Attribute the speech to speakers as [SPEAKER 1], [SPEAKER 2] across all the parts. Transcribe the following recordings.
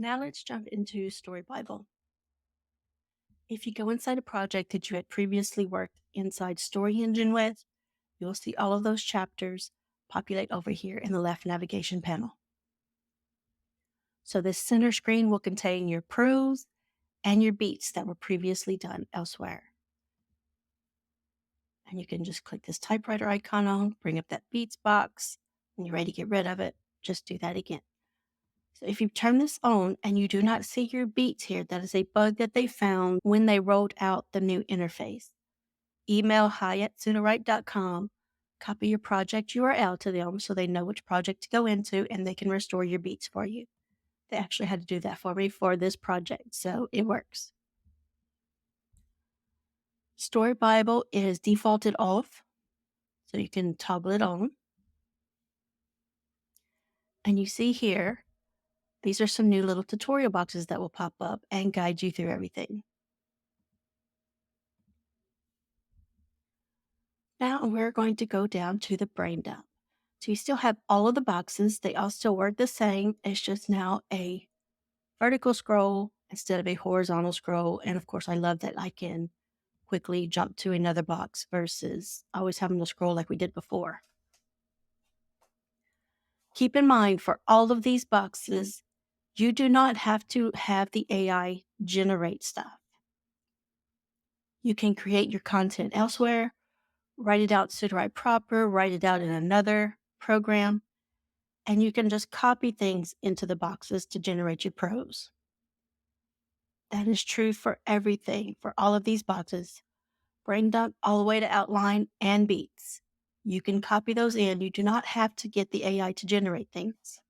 [SPEAKER 1] Now let's jump into Story Bible. If you go inside a project that you had previously worked inside Story Engine with, you'll see all of those chapters populate over here in the left navigation panel. So this center screen will contain your prose and your beats that were previously done elsewhere. And you can just click this typewriter icon on, bring up that beats box. When you're ready to get rid of it, just do that again. So if you turn this on and you do not see your beats here, that is a bug that they found when they rolled out the new interface. Email hi@sudowrite.com, copy your project URL to them so they know which project to go into and they can restore your beats for you. They actually had to do that for me for this project, so it works. Story Bible is defaulted off, so you can toggle it on. And you see here, these are some new little tutorial boxes that will pop up and guide you through everything. Now we're going to go down to the brain dump. So you still have all of the boxes. They all still work the same. It's just now a vertical scroll instead of a horizontal scroll. And of course, I love that I can quickly jump to another box versus always having to scroll like we did before. Keep in mind, for all of these boxes, you do not have to have the AI generate stuff. You can create your content elsewhere, write it out Sudowrite proper, write it out in another program, and you can just copy things into the boxes to generate your prose. That is true for everything, for all of these boxes. Brain dump all the way to outline and beats. You can copy those in. You do not have to get the AI to generate things.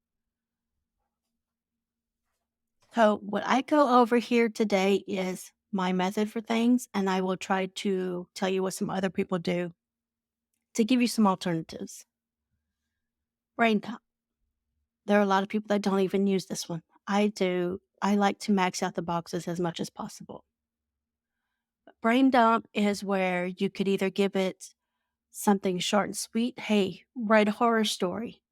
[SPEAKER 1] So what I go over here today is my method for things, and I will try to tell you what some other people do to give you some alternatives. Brain dump. There are a lot of people that don't even use this one. I do. I like to max out the boxes as much as possible. Brain dump is where you could either give it something short and sweet. Hey, write a horror story.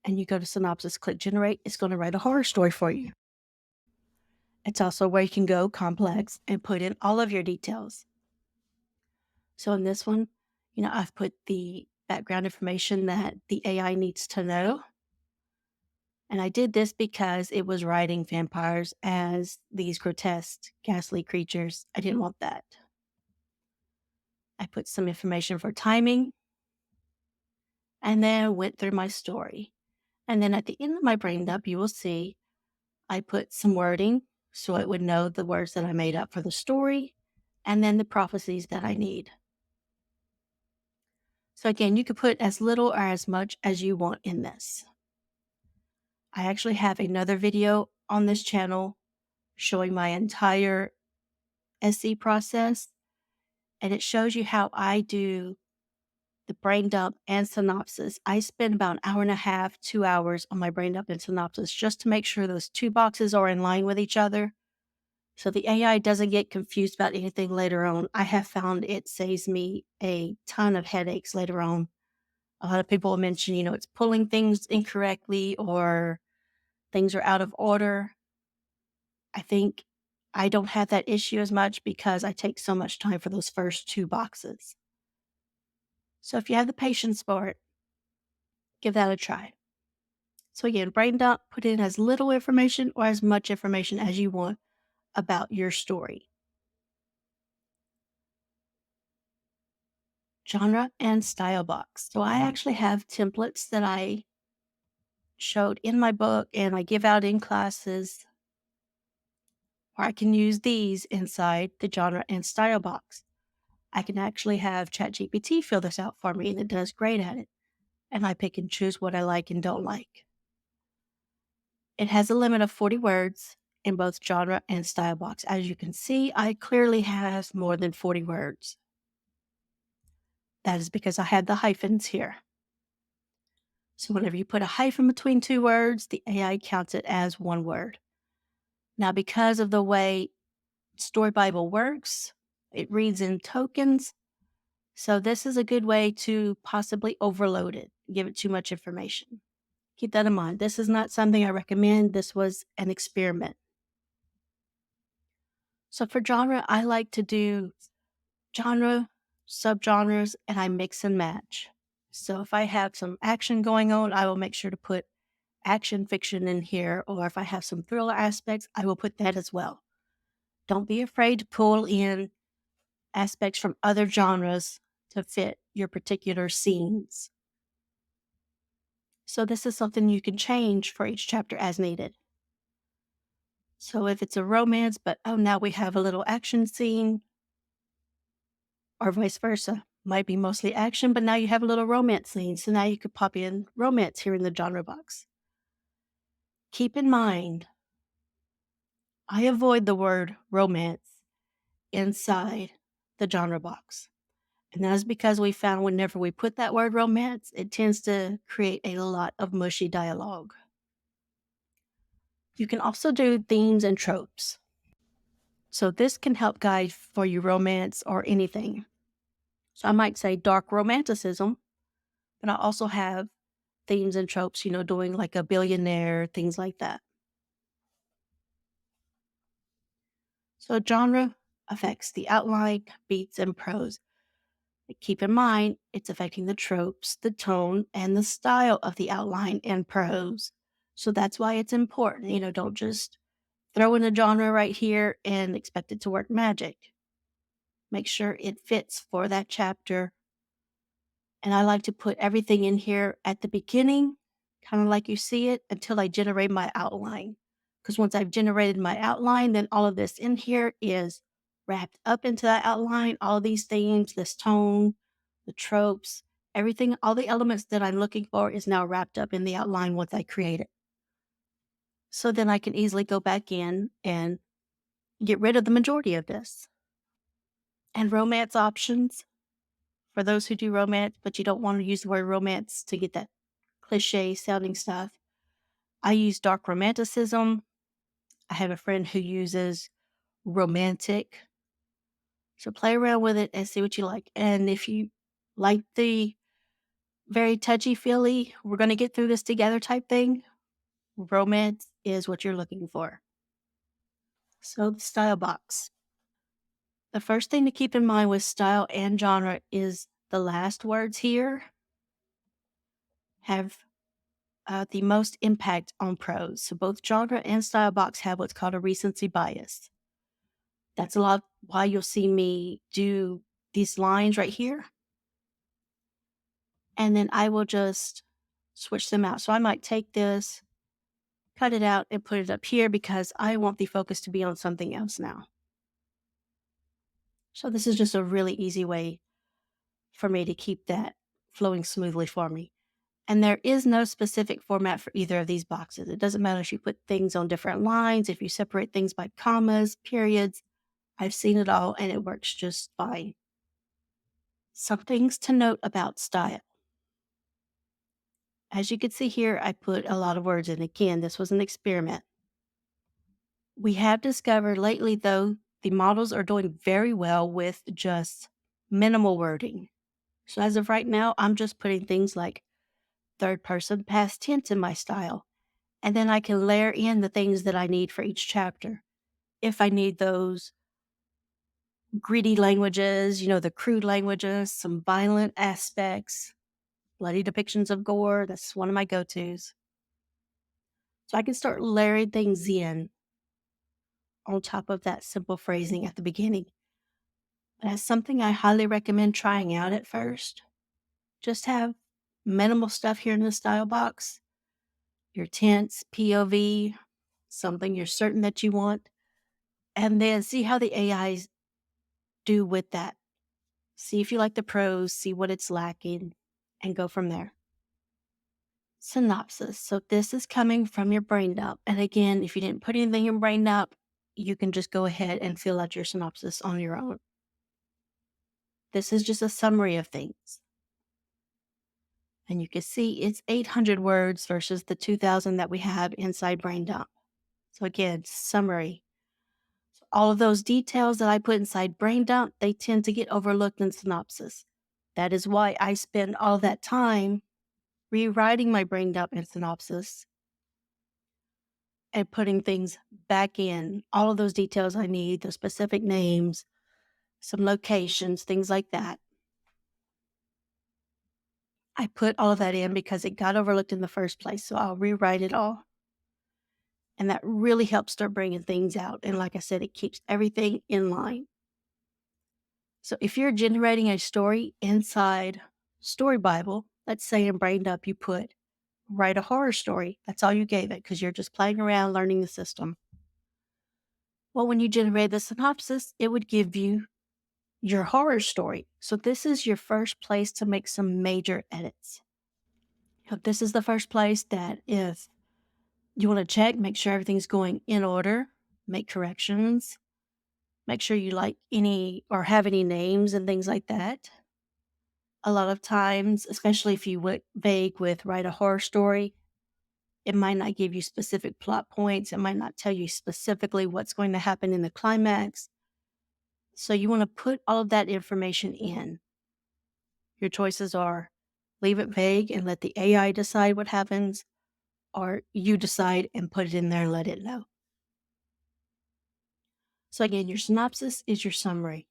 [SPEAKER 1] And you go to synopsis, click generate. It's going to write a horror story for you. It's also where you can go complex and put in all of your details. So in this one, I've put the background information that the AI needs to know. And I did this because it was writing vampires as these grotesque, ghastly creatures. I didn't want that. I put some information for timing and then went through my story. And then at the end of my brain dump, you will see I put some wording so it would know the words that I made up for the story and then the prophecies that I need. So again, you could put as little or as much as you want in this. I actually have another video on this channel showing my entire SE process, and it shows you how I do the brain dump and synopsis. I spend about an hour and a half, 2 hours on my brain dump and synopsis just to make sure those two boxes are in line with each other so the AI doesn't get confused about anything later on. I have found it saves me a ton of headaches later on. A lot of people will mention, it's pulling things incorrectly or things are out of order. I think I don't have that issue as much because I take so much time for those first two boxes. So if you have the patience for it, give that a try. So again, brain dump, put in as little information or as much information as you want about your story. Genre and style box. So I actually have templates that I showed in my book and I give out in classes, or I can use these inside the genre and style box. I can actually have ChatGPT fill this out for me, and it does great at it. And I pick and choose what I like and don't like. It has a limit of 40 words in both genre and style box. As you can see, I clearly have more than 40 words. That is because I had the hyphens here. So whenever you put a hyphen between two words, the AI counts it as one word. Now, because of the way Story Bible works, it reads in tokens. So this is a good way to possibly overload it, give it too much information. Keep that in mind. This is not something I recommend. This was an experiment. So for genre, I like to do genre, subgenres, and I mix and match. So if I have some action going on, I will make sure to put action fiction in here. Or if I have some thriller aspects, I will put that as well. Don't be afraid to pull in aspects from other genres to fit your particular scenes. So this is something you can change for each chapter as needed. So if it's a romance, but oh, now we have a little action scene, or vice versa. Might be mostly action, but now you have a little romance scene. So now you could pop in romance here in the genre box. Keep in mind, I avoid the word romance inside the genre box. And that is because we found whenever we put that word romance, it tends to create a lot of mushy dialogue. You can also do themes and tropes. So this can help guide for your romance or anything. So I might say dark romanticism, but I also have themes and tropes, doing like a billionaire, things like that. So genre affects the outline, beats, and prose. But keep in mind, it's affecting the tropes, the tone, and the style of the outline and prose. So that's why it's important. Don't just throw in a genre right here and expect it to work magic. Make sure it fits for that chapter. And I like to put everything in here at the beginning, kind of like you see it, until I generate my outline. Because once I've generated my outline, then all of this in here is wrapped up into that outline. All of these themes, this tone, the tropes, everything, all the elements that I'm looking for is now wrapped up in the outline once I create it. So then I can easily go back in and get rid of the majority of this. And romance options for those who do romance, but you don't want to use the word romance to get that cliche sounding stuff. I use dark romanticism. I have a friend who uses romantic. So play around with it and see what you like. And if you like the very touchy feely, we're going to get through this together type thing, romance is what you're looking for. So the style box. The first thing to keep in mind with style and genre is the last words here have the most impact on prose. So both genre and style box have what's called a recency bias. That's a lot why you'll see me do these lines right here. And then I will just switch them out. So I might take this, cut it out, and put it up here because I want the focus to be on something else now. So this is just a really easy way for me to keep that flowing smoothly for me. And there is no specific format for either of these boxes. It doesn't matter if you put things on different lines, if you separate things by commas, periods. I've seen it all and it works just fine. Some things to note about style. As you can see here, I put a lot of words in. Again, this was an experiment. We have discovered lately, though, the models are doing very well with just minimal wording. So as of right now, I'm just putting things like third person past tense in my style. And then I can layer in the things that I need for each chapter. If I need those gritty languages, the crude languages, some violent aspects, bloody depictions of gore, that's one of my go-tos. So I can start layering things in on top of that simple phrasing at the beginning. That's something I highly recommend trying out at first. Just have minimal stuff here in the style box, your tense, POV, something you're certain that you want, and then see how the AIs do with that. See if you like the prose, see what it's lacking, and go from there. Synopsis. So this is coming from your brain dump. And again, if you didn't put anything in brain dump, you can just go ahead and fill out your synopsis on your own. This is just a summary of things. And you can see it's 800 words versus the 2,000 that we have inside brain dump. So again, summary. So all of those details that I put inside brain dump, they tend to get overlooked in synopsis. That is why I spend all that time rewriting my brain dump and synopsis and putting things back in, all of those details I need, the specific names, some locations, things like that. I put all of that in because it got overlooked in the first place, so I'll rewrite it all. And that really helps start bringing things out. And like I said, it keeps everything in line. So if you're generating a story inside Story Bible, let's say in Brained Up, you put write a horror story. That's all you gave it because you're just playing around learning the system. Well, when you generate the synopsis, it would give you your horror story. So this is your first place to make some major edits. So this is the first place that if you want to check, make sure everything's going in order, make corrections, make sure you like any or have any names and things like that. A lot of times, especially if you went vague with write a horror story, it might not give you specific plot points. It might not tell you specifically what's going to happen in the climax. So you want to put all of that information in. Your choices are leave it vague and let the AI decide what happens, or you decide and put it in there and let it know. So again, your synopsis is your summary.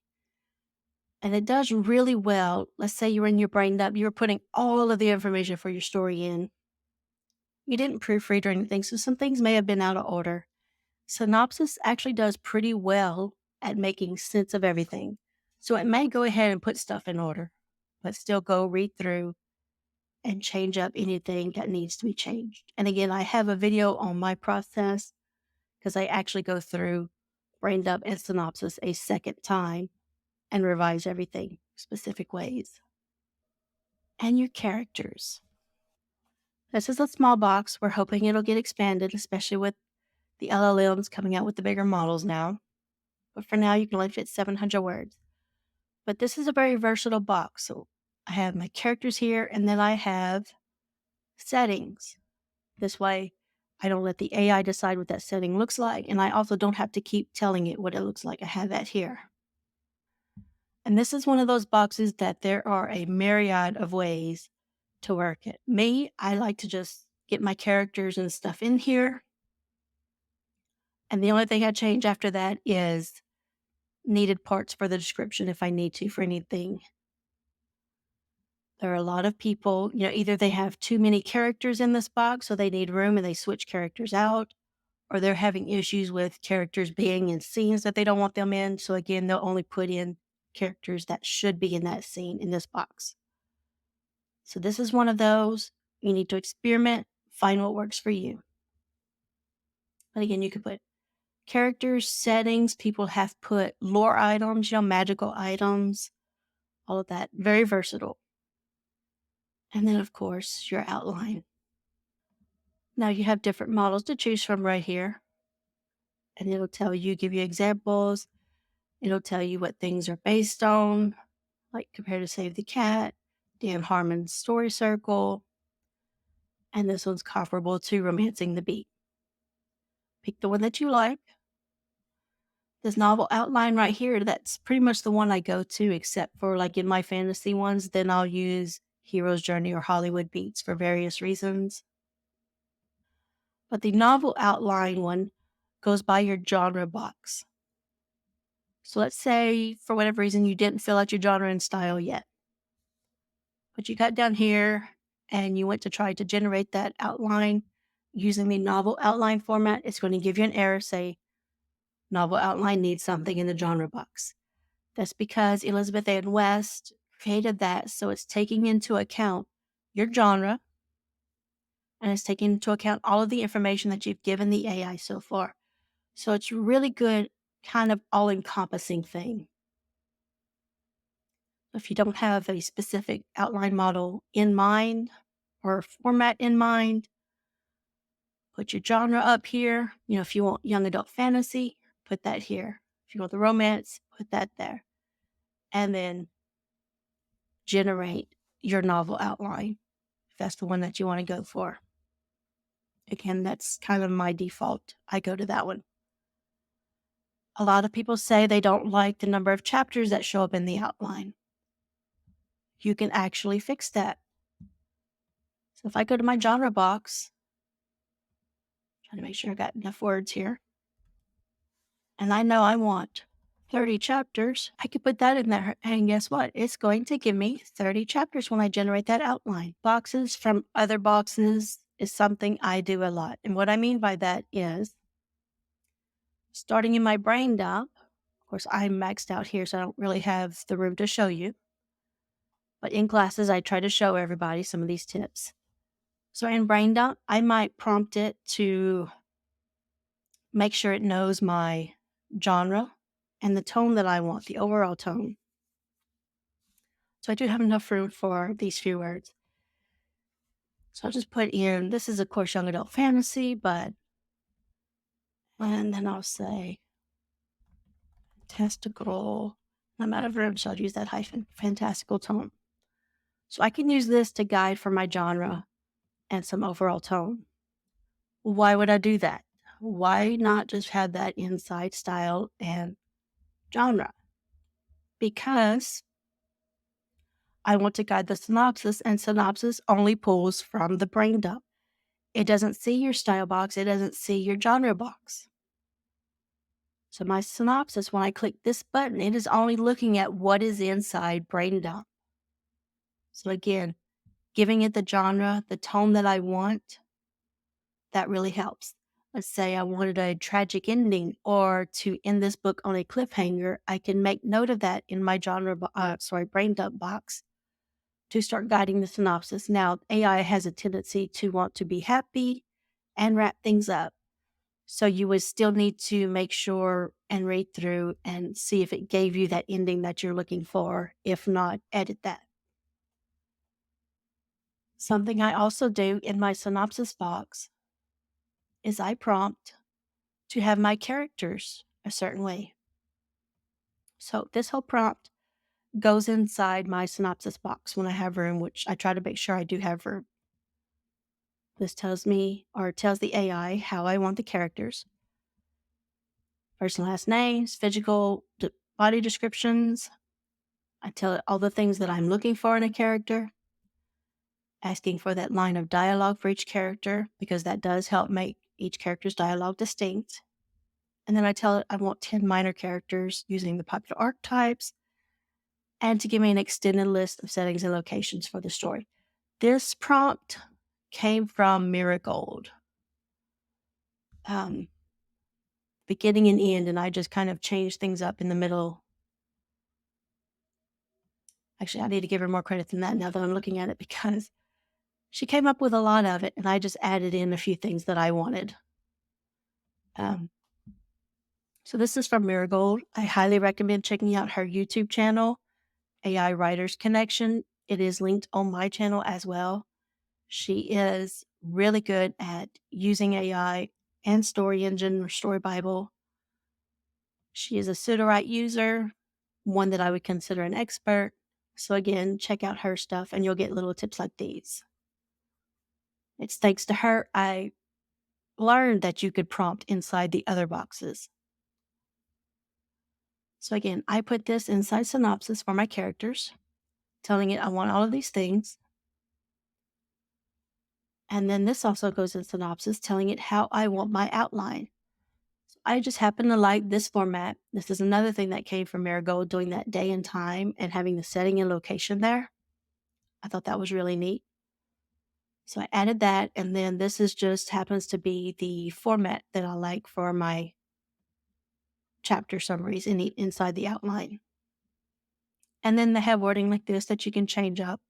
[SPEAKER 1] And it does really well. Let's say you're in your brain dump, you're putting all of the information for your story in. You didn't proofread or anything, so some things may have been out of order. Synopsis actually does pretty well at making sense of everything. So it may go ahead and put stuff in order, but still go read through and change up anything that needs to be changed. And again, I have a video on my process because I actually go through brain dump and synopsis a second time and revise everything specific ways. And your characters. This is a small box. We're hoping it'll get expanded, especially with the LLMs coming out with the bigger models now. But for now, you can only fit 700 words. But this is a very versatile box. So I have my characters here, and then I have settings. This way, I don't let the AI decide what that setting looks like, and I also don't have to keep telling it what it looks like. I have that here. And this is one of those boxes that there are a myriad of ways to work it. Me, I like to just get my characters and stuff in here. And the only thing I change after that is needed parts for the description if I need to for anything. There are a lot of people, either they have too many characters in this box, so they need room and they switch characters out, or they're having issues with characters being in scenes that they don't want them in. So again, they'll only put in characters that should be in that scene in this box. So this is one of those. You need to experiment, find what works for you. But again, you could put characters, settings. People have put lore items, magical items, all of that. Very versatile. And then, of course, your outline. Now you have different models to choose from right here. And it'll tell you, give you examples. It'll tell you what things are based on, like compared to Save the Cat, Dan Harmon's Story Circle, and this one's comparable to Romancing the Beat. Pick the one that you like. This novel outline right here, that's pretty much the one I go to, except for like in my fantasy ones, then I'll use Hero's Journey or Hollywood Beats for various reasons. But the novel outline one goes by your genre box. So let's say for whatever reason you didn't fill out your genre and style yet, but you got down here and you went to try to generate that outline using the novel outline format. It's going to give you an error, say novel outline needs something in the genre box. That's because Elizabeth Ann West created that, so it's taking into account your genre and it's taking into account all of the information that you've given the AI so far. So it's really good, kind of all-encompassing thing. If you don't have a specific outline model in mind or format in mind, put your genre up here. If you want young adult fantasy, put that here. If you want the romance, put that there. And then generate your novel outline, if that's the one that you want to go for. Again, that's kind of my default. I go to that one. A lot of people say they don't like the number of chapters that show up in the outline. You can actually fix that. So if I go to my genre box, trying to make sure I got enough words here, and I know I want 30 chapters, I could put that in there. And guess what? It's going to give me 30 chapters when I generate that outline. Boxes from other boxes is something I do a lot. And what I mean by that is starting in my brain dump. Of course, I'm maxed out here, so I don't really have the room to show you. But in classes, I try to show everybody some of these tips. So in brain dump, I might prompt it to make sure it knows my genre and the tone that I want, the overall tone. So I do have enough room for these few words. So I'll just put in, this is of course young adult fantasy, and then I'll say fantastical. I'm out of room, so I'll use that hyphen, fantastical tone. So I can use this to guide for my genre and some overall tone. Why would I do that? Why not just have that inside style and genre? Because I want to guide the synopsis, and synopsis only pulls from the brain dump. It doesn't see your style box. It doesn't see your genre box. So my synopsis, when I click this button, it is only looking at what is inside brain dump. So again, giving it the genre, the tone that I want, that really helps. Let's say I wanted a tragic ending or to end this book on a cliffhanger. I can make note of that in my brain dump box to start guiding the synopsis. Now, AI has a tendency to want to be happy and wrap things up. So you would still need to make sure and read through and see if it gave you that ending that you're looking for. If not, edit that. Something I also do in my synopsis box is I prompt to have my characters a certain way. So this whole prompt goes inside my synopsis box when I have room, which I try to make sure I do have room. This tells me, or tells the AI, how I want the characters. First and last names, physical body descriptions. I tell it all the things that I'm looking for in a character. Asking for that line of dialogue for each character, because that does help make each character's dialogue distinct. And then I tell it I want 10 minor characters using the popular archetypes, and to give me an extended list of settings and locations for the story. This prompt came from Marigold. Beginning and end, and I just kind of changed things up in the middle. Actually, I need to give her more credit than that now that I'm looking at it, because she came up with a lot of it, and I just added in a few things that I wanted. So this is from Marigold. I highly recommend checking out her YouTube channel, AI Writers Connection. It is linked on my channel as well. She is really good at using AI and Story Engine or Story Bible. She is a Sudowrite user, one that I would consider an expert. So again, check out her stuff and you'll get little tips like these. It's thanks to her I learned that you could prompt inside the other boxes. So again, I put this inside synopsis for my characters, telling it I want all of these things. And then this also goes in synopsis, telling it how I want my outline. So I just happen to like this format. This is another thing that came from Marigold, doing that day and time and having the setting and location there. I thought that was really neat. So I added that, and then this is just happens to be the format that I like for my chapter summaries inside the outline. And then they have wording like this that you can change up.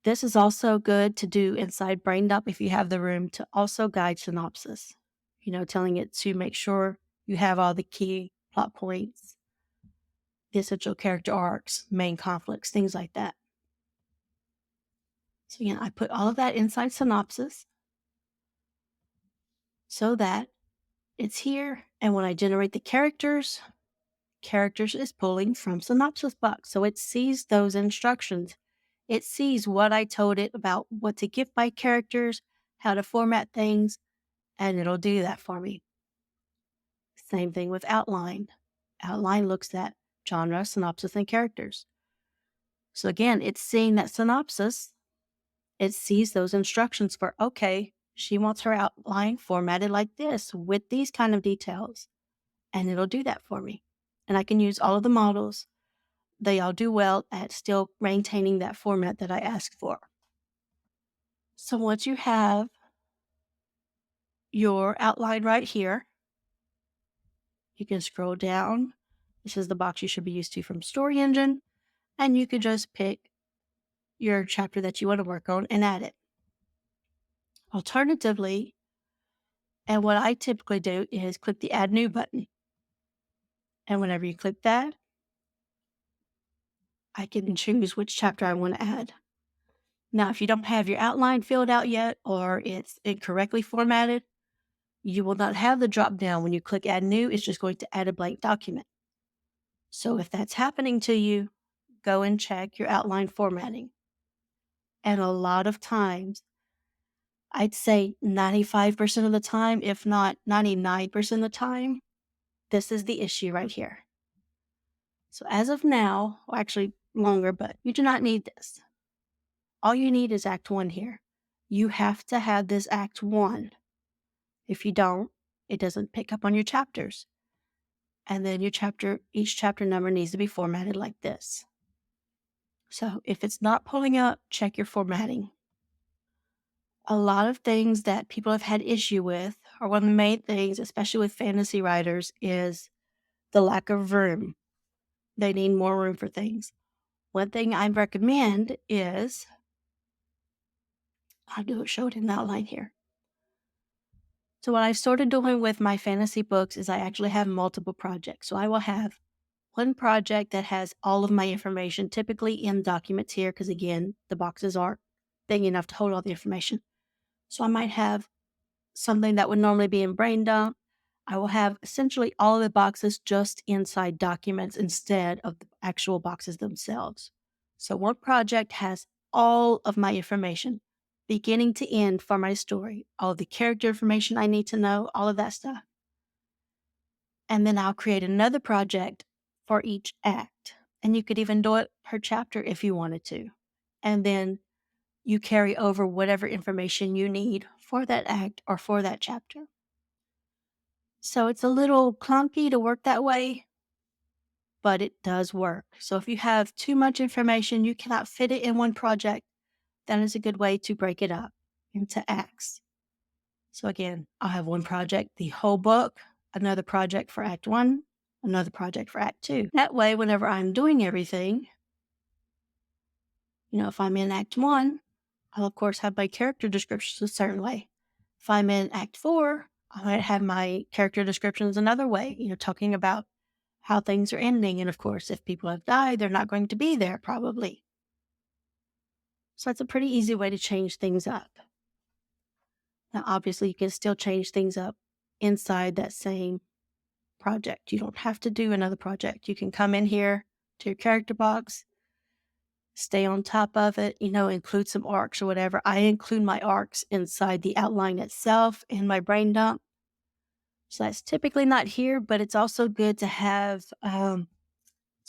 [SPEAKER 1] This is also good to do inside brain dump if you have the room to also guide synopsis, telling it to make sure you have all the key plot points, the essential character arcs, main conflicts, things like that. So again, I put all of that inside synopsis so that it's here. And when I generate the characters is pulling from synopsis box. So it sees those instructions. It sees what I told it about what to give my characters, how to format things, and it'll do that for me. Same thing with outline. Outline looks at genre, synopsis, and characters. So again, it's seeing that synopsis It sees those instructions for, okay, she wants her outline formatted like this with these kind of details. And it'll do that for me. And I can use all of the models. They all do well at still maintaining that format that I asked for. So once you have your outline right here, you can scroll down. This is the box you should be used to from Story Engine. And you could just pick your chapter that you want to work on and add it. Alternatively, and what I typically do is click the Add New button. And whenever you click that, I can choose which chapter I want to add. Now, if you don't have your outline filled out yet or it's incorrectly formatted, you will not have the drop down. When you click Add New, it's just going to add a blank document. So if that's happening to you, go and check your outline formatting. And a lot of times, I'd say 95% of the time, if not 99% of the time, this is the issue right here. So as of now, or actually longer, but you do not need this. All you need is Act 1 here. You have to have this Act 1. If you don't, it doesn't pick up on your chapters. And then each chapter number needs to be formatted like this. So if it's not pulling up, check your formatting. A lot of things that people have had issue with, or one of the main things, especially with fantasy writers, is the lack of room. They need more room for things. One thing I recommend is, I'll show it in the outline here. So what I've started doing with my fantasy books is I actually have multiple projects. So I will have one project that has all of my information, typically in documents here, because again, the boxes aren't big enough to hold all the information. So I might have something that would normally be in Brain Dump. I will have essentially all of the boxes just inside documents instead of the actual boxes themselves. So one project has all of my information, beginning to end for my story, all of the character information I need to know, all of that stuff. And then I'll create another project for each act. And you could even do it per chapter if you wanted to. And then you carry over whatever information you need for that act or for that chapter. So it's a little clunky to work that way, but it does work. So if you have too much information, you cannot fit it in one project, that is a good way to break it up into acts. So again, I'll have one project, the whole book, another project for Act 1, another project for Act 2. That way, whenever I'm doing everything, if I'm in Act 1, I'll of course have my character descriptions a certain way. If I'm in Act 4, I might have my character descriptions another way, talking about how things are ending. And of course, if people have died, they're not going to be there probably. So that's a pretty easy way to change things up. Now, obviously, you can still change things up inside that same project. You don't have to do another project. You can come in here to your character box, stay on top of it, include some arcs or whatever. I include my arcs inside the outline itself in my brain dump. So that's typically not here, but it's also good to have. So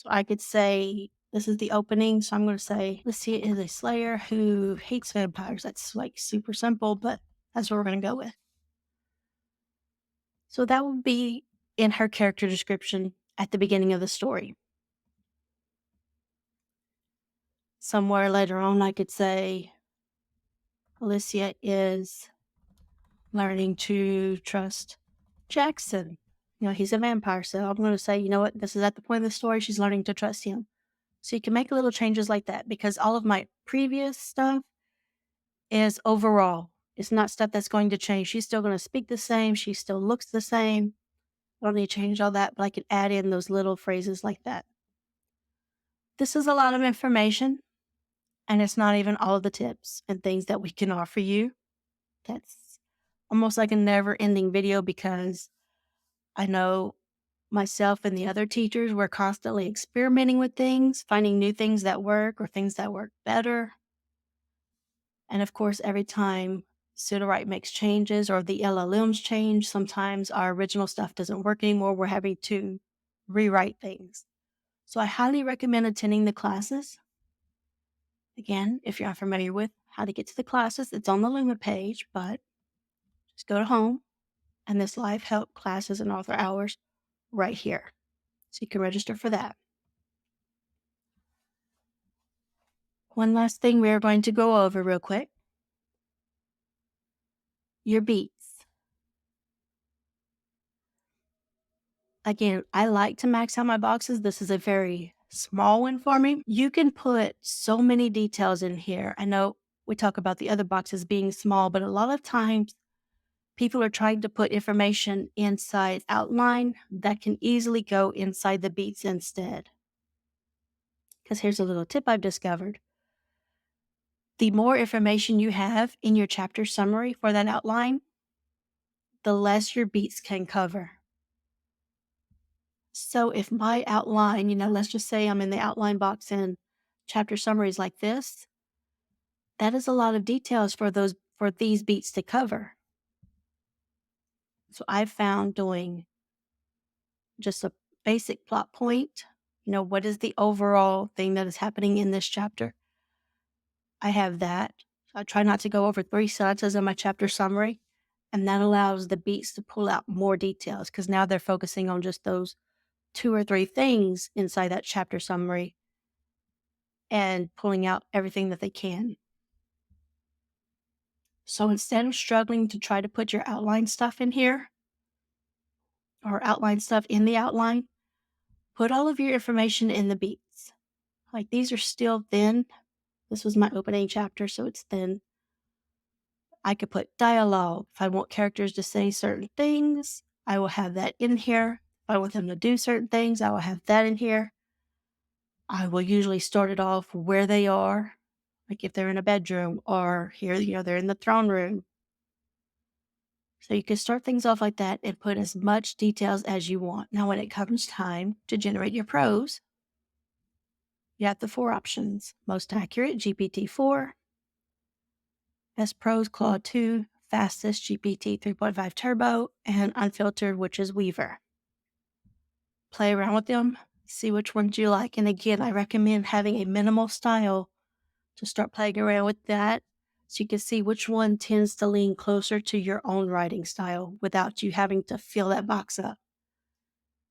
[SPEAKER 1] I could say, this is the opening. So I'm going to say, let's see, it is a slayer who hates vampires. That's like super simple, but that's what we're going to go with. So that would be in her character description at the beginning of the story. Somewhere later on, I could say, Alicia is learning to trust Jackson. He's a vampire, so I'm going to say, this is at the point of the story, she's learning to trust him. So you can make little changes like that, because all of my previous stuff is overall. It's not stuff that's going to change. She's still going to speak the same. She still looks the same. I don't need to change all that, but I can add in those little phrases like that. This is a lot of information, and it's not even all of the tips and things that we can offer you. That's almost like a never-ending video, because I know myself and the other teachers, we're constantly experimenting with things, finding new things that work or things that work better. And of course, every time Sudowrite makes changes or the LLMs change, sometimes our original stuff doesn't work anymore. We're having to rewrite things. So I highly recommend attending the classes. Again, if you're not familiar with how to get to the classes. It's on the Luma page, but just go to home and this live help classes and author hours right here. So you can register for that. One last thing we're going to go over real quick. Your beats. Again, I like to max out my boxes. This is a very small one for me. You can put so many details in here. I know we talk about the other boxes being small, but a lot of times people are trying to put information inside outline that can easily go inside the beats instead. Because here's a little tip I've discovered. The more information you have in your chapter summary for that outline, the less your beats can cover. So if my outline, let's just say I'm in the outline box and chapter summaries like this, that is a lot of details for these beats to cover. So I've found doing just a basic plot point, what is the overall thing that is happening in this chapter? I have that. So I try not to go over 3 sentences in my chapter summary, and that allows the beats to pull out more details because now they're focusing on just those 2 or 3 things inside that chapter summary and pulling out everything that they can. So instead of struggling to try to put your outline stuff in here or outline stuff in the outline, put all of your information in the beats. Like these are still thin. This was my opening chapter, so it's thin. I could put dialogue. If I want characters to say certain things, I will have that in here. If I want them to do certain things, I will have that in here. I will usually start it off where they are, like if they're in a bedroom or here, they're in the throne room. So you can start things off like that and put as much details as you want. Now, when it comes time to generate your prose, you have the 4 options. Most accurate, GPT-4. Best prose, Claude 2. Fastest, GPT 3.5 Turbo. And unfiltered, which is Weaver. Play around with them. See which ones you like. And again, I recommend having a minimal style to start playing around with that so you can see which one tends to lean closer to your own writing style without you having to fill that box up.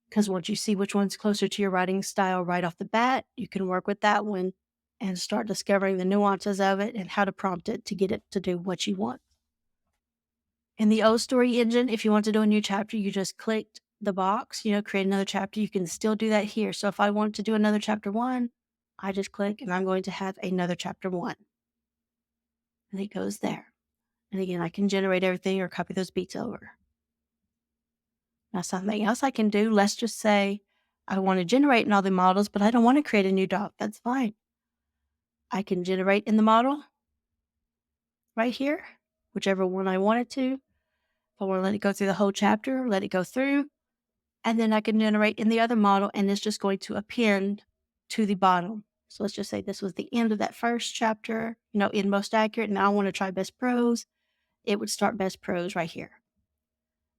[SPEAKER 1] Because once you see which one's closer to your writing style right off the bat, you can work with that one and start discovering the nuances of it and how to prompt it to get it to do what you want. In the O Story engine, if you want to do a new chapter, you just clicked the box, create another chapter. You can still do that here. So if I want to do another chapter 1, I just click and I'm going to have another chapter 1. And it goes there. And again, I can generate everything or copy those beats over. Now, something else I can do, let's just say I want to generate in all the models, but I don't want to create a new doc. That's fine. I can generate in the model right here, whichever one I want it to. If I want to let it go through the whole chapter, let it go through. And then I can generate in the other model, and it's just going to append to the bottom. So let's just say this was the end of that first chapter, in Most Accurate. Now I want to try Best Prose. It would start Best Prose right here.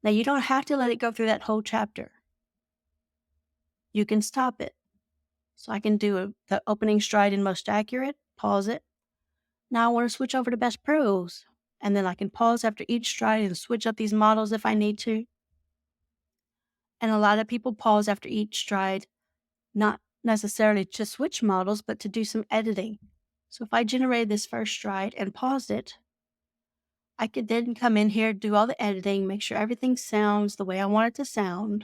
[SPEAKER 1] Now, you don't have to let it go through that whole chapter. You can stop it. So I can do the opening stride in Most Accurate, pause it. Now I want to switch over to Best Prose. And then I can pause after each stride and switch up these models if I need to. And a lot of people pause after each stride, not necessarily to switch models, but to do some editing. So if I generated this first stride and paused it, I could then come in here, do all the editing, make sure everything sounds the way I want it to sound,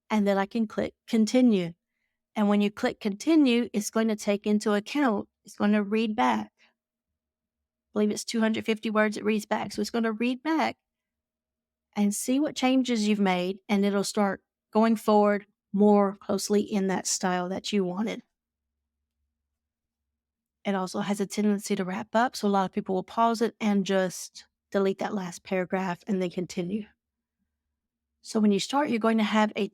[SPEAKER 1] and then I can click Continue. And when you click Continue, it's going to take into account, it's going to read back. I believe it's 250 words it reads back. So it's going to read back and see what changes you've made, and it'll start going forward more closely in that style that you wanted. It also has a tendency to wrap up, so a lot of people will pause it and just delete that last paragraph and then continue. So when you start, you're going to have a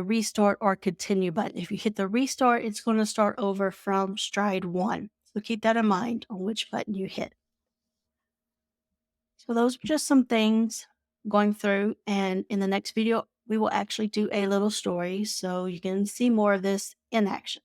[SPEAKER 1] restart or continue button. If you hit the restart, it's going to start over from stride 1. So keep that in mind on which button you hit. So those are just some things going through, and in the next video, we will actually do a little story so you can see more of this in action.